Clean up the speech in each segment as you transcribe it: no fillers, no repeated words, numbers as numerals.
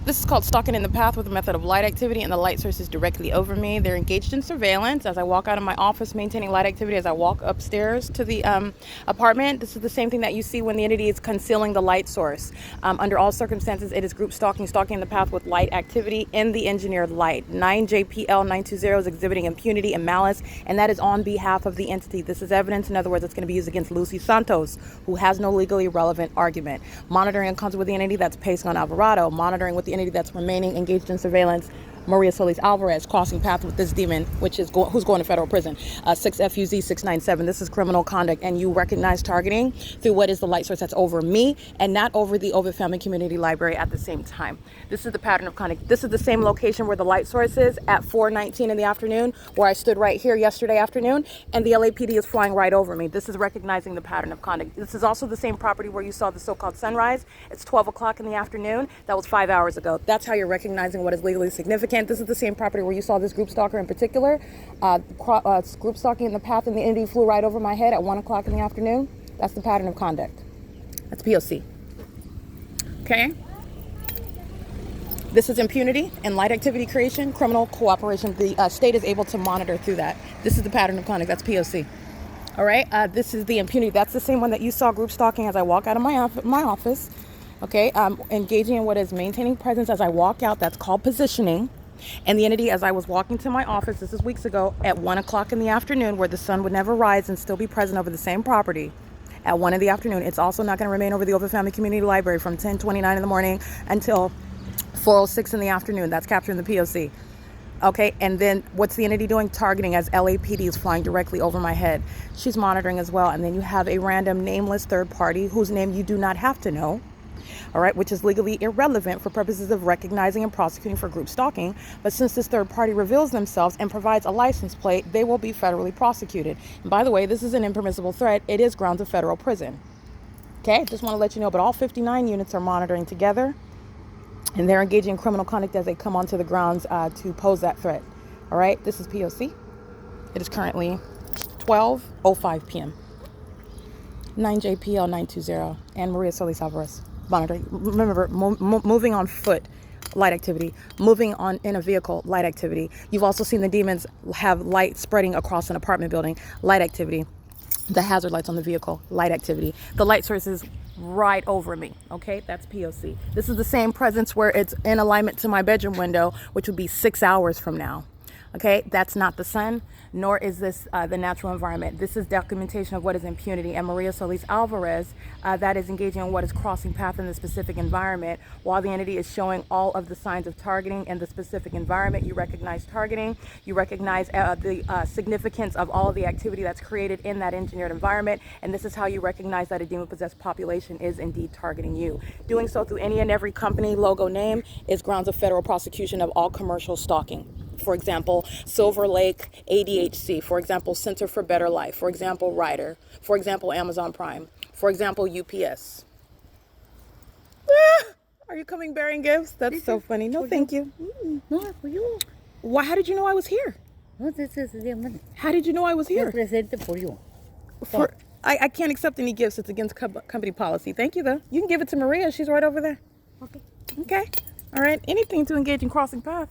This is called stalking in the path with a method of light activity, and the light source is directly over me. They're engaged in surveillance as I walk out of my office, maintaining light activity as I walk upstairs to the apartment. This is the same thing that you see when the entity is concealing the light source. Under all circumstances, it is group stalking, stalking in the path with light activity in the engineered light. 9JPL920 is exhibiting impunity and malice, and that is on behalf of the entity. This is evidence. In other words, it's going to be used against Lucy Santos, who has no legally relevant argument. Monitoring in concert with the entity, that's P.O.C. on Alvarado. Monitoring with the entity that's remaining engaged in surveillance, Maria Solis Alvarez, crossing path with this demon, which is who's going to federal prison. 6FUZ 697. This is criminal conduct, and you recognize targeting through what is the light source that's over me and not over the Ovid Family Community Library at the same time. This is the pattern of conduct. This is the same location where the light source is at 4:19 in the afternoon, where I stood right here yesterday afternoon, and the LAPD is flying right over me. This is recognizing the pattern of conduct. This is also the same property where you saw the so-called sunrise. It's 12 o'clock in the afternoon. That was 5 hours ago. That's how you're recognizing what is legally significant. This is the same property where you saw this group stalker in particular, group stalking in the path, and the entity flew right over my head at 1 o'clock in the afternoon. That's the pattern of conduct. That's P.O.C. Okay? This is impunity and light activity creation, criminal cooperation. The state is able to monitor through that. This is the pattern of conduct. That's P.O.C. All right? This is the impunity. That's the same one that you saw group stalking as I walk out of my office. Okay? Engaging in what is maintaining presence as I walk out. That's called positioning. And the entity, as I was walking to my office, this is weeks ago, at 1 o'clock in the afternoon, where the sun would never rise and still be present over the same property, at 1 in the afternoon. It's also not going to remain over the Ovid Family Community Library from 10:29 in the morning until 4:06 in the afternoon. That's capturing the P.O.C. Okay, and then what's the entity doing? Targeting as LAPD is flying directly over my head. She's monitoring as well. And then you have a random nameless third party whose name you do not have to know. All right, which is legally irrelevant for purposes of recognizing and prosecuting for group stalking. But since this third party reveals themselves and provides a license plate, they will be federally prosecuted. And by the way, this is an impermissible threat. It is grounds of federal prison. Okay, just want to let you know, but all 59 units are monitoring together, and they're engaging in criminal conduct as they come onto the grounds to pose that threat. All right, this is P.O.C. It is currently 12:05 p.m. 9JPL920 and Maria Solis Alvarez. Monitoring. Remember, moving on foot, light activity. Moving on in a vehicle, light activity. You've also seen the demons have light spreading across an apartment building, light activity. The hazard lights on the vehicle, light activity. The light source is right over me. Okay, that's P.O.C. This is the same presence where it's in alignment to my bedroom window, which would be 6 hours from now. Okay, that's not the sun, nor is this the natural environment. This is documentation of what is impunity. And Maria Solis Alvarez, that is engaging in what is crossing path in the specific environment, while the entity is showing all of the signs of targeting in the specific environment. You recognize targeting. You recognize the significance of all of the activity that's created in that engineered environment. And this is how you recognize that a demon-possessed population is indeed targeting you. Doing so through any and every company, logo, name is grounds of federal prosecution of all commercial stalking. For example, Silver Lake ADHC. For example, Center for Better Life. For example, Ryder. For example, Amazon Prime. For example, UPS. Are you coming bearing gifts? That's so funny. No, thank you. No, for you. Why? How did you know I was here? No, this is the money. How did you know I was here? Present for you. I can't accept any gifts. It's against company policy. Thank you, though. You can give it to Maria. She's right over there. Okay. Okay. All right. Anything to engage in crossing path.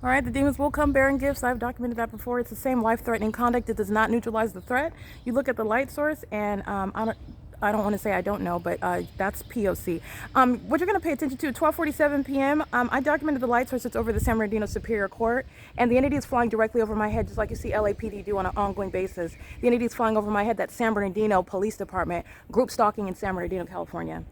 All right, the demons will come bearing gifts. I've documented that before. It's the same life-threatening conduct. It does not neutralize the threat. You look at the light source, and I don't want to say I don't know, but that's P.O.C. What you're going to pay attention to, 12:47 p.m., I documented the light source. It's over the San Bernardino Superior Court, and the entity is flying directly over my head, just like you see LAPD do on an ongoing basis. The entity is flying over my head, that San Bernardino Police Department, group stalking in San Bernardino, California,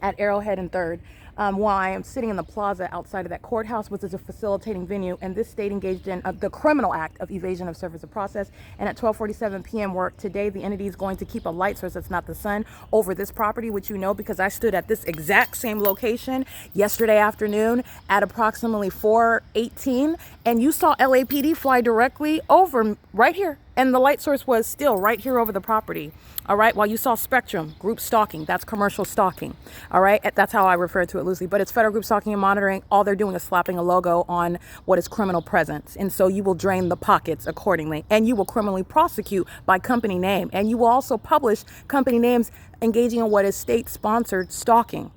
at Arrowhead and 3rd. While I am sitting in the plaza outside of that courthouse, which is a facilitating venue, and this state engaged in the criminal act of evasion of service of process. And at 12:47 p.m. work today, the entity is going to keep a light source that's not the sun over this property, which you know because I stood at this exact same location yesterday afternoon at approximately 4:18, and you saw LAPD fly directly over right here, and the light source was still right here over the property. All right, while you saw Spectrum, group stalking, that's commercial stalking. All right, that's how I refer to it loosely, but it's federal group stalking and monitoring. All they're doing is slapping a logo on what is criminal presence. And so you will drain the pockets accordingly, and you will criminally prosecute by company name. And you will also publish company names engaging in what is state-sponsored stalking,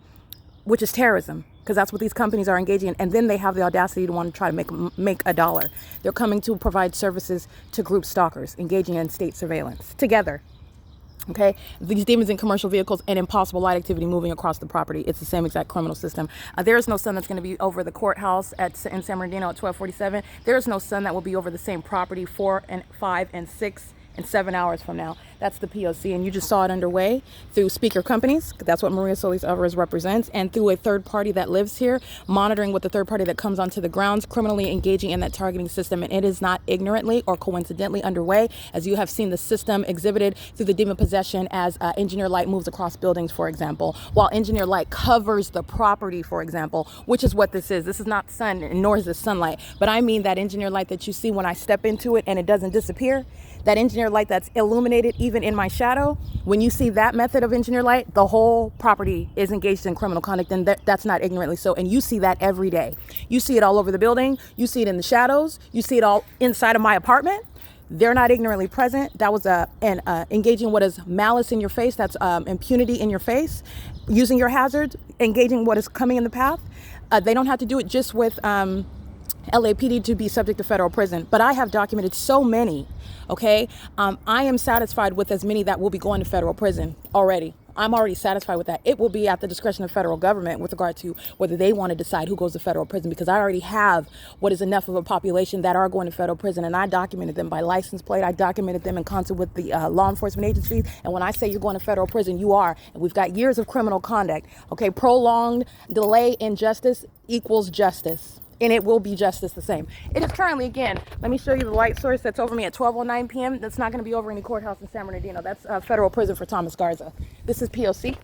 which is terrorism. because that's what these companies are engaging in. And then they have the audacity to want to try to make a dollar. They're coming to provide services to group stalkers engaging in state surveillance together. Okay, these demons in commercial vehicles and impossible light activity moving across the property. It's the same exact criminal system. There is no sun that's going to be over the courthouse in San Bernardino at 12:47. There is no sun that will be over the same property 4 and 5 and 6 and 7 hours from now. That's the P.O.C. And you just saw it underway through speaker companies. That's what Maria Solis Alvarez represents. And through a third party that lives here, monitoring what the third party that comes onto the grounds, criminally engaging in that targeting system. And it is not ignorantly or coincidentally underway, as you have seen the system exhibited through the demon possession as engineer light moves across buildings, for example, while engineer light covers the property, for example, which is what this is. This is not sun, nor is this sunlight. But I mean that engineer light that you see when I step into it and it doesn't disappear. That engineer light that's illuminated even in my shadow. When you see that method of engineer light, the whole property is engaged in criminal conduct, and that's not ignorantly so. And you see that every day. You see it all over the building. You see it in the shadows. You see it all inside of my apartment. They're not ignorantly present. That was engaging what is malice in your face. That's impunity in your face. Using your hazards, engaging what is coming in the path. They don't have to do it just with LAPD to be subject to federal prison, but I have documented so many. Okay, I am satisfied with as many that will be going to federal prison already. I'm already satisfied with that. It will be at the discretion of federal government with regard to whether they want to decide who goes to federal prison, because I already have what is enough of a population that are going to federal prison, and I documented them by license plate. I documented them in concert with the law enforcement agencies. And when I say you're going to federal prison, you are. And we've got years of criminal conduct. Okay, prolonged delay in justice equals justice. And it will be justice the same. It is currently, again, let me show you the light source that's over me at 12:09 p.m. That's not going to be over any courthouse in San Bernardino. That's federal prison for Thomas Garza. This is P.O.C.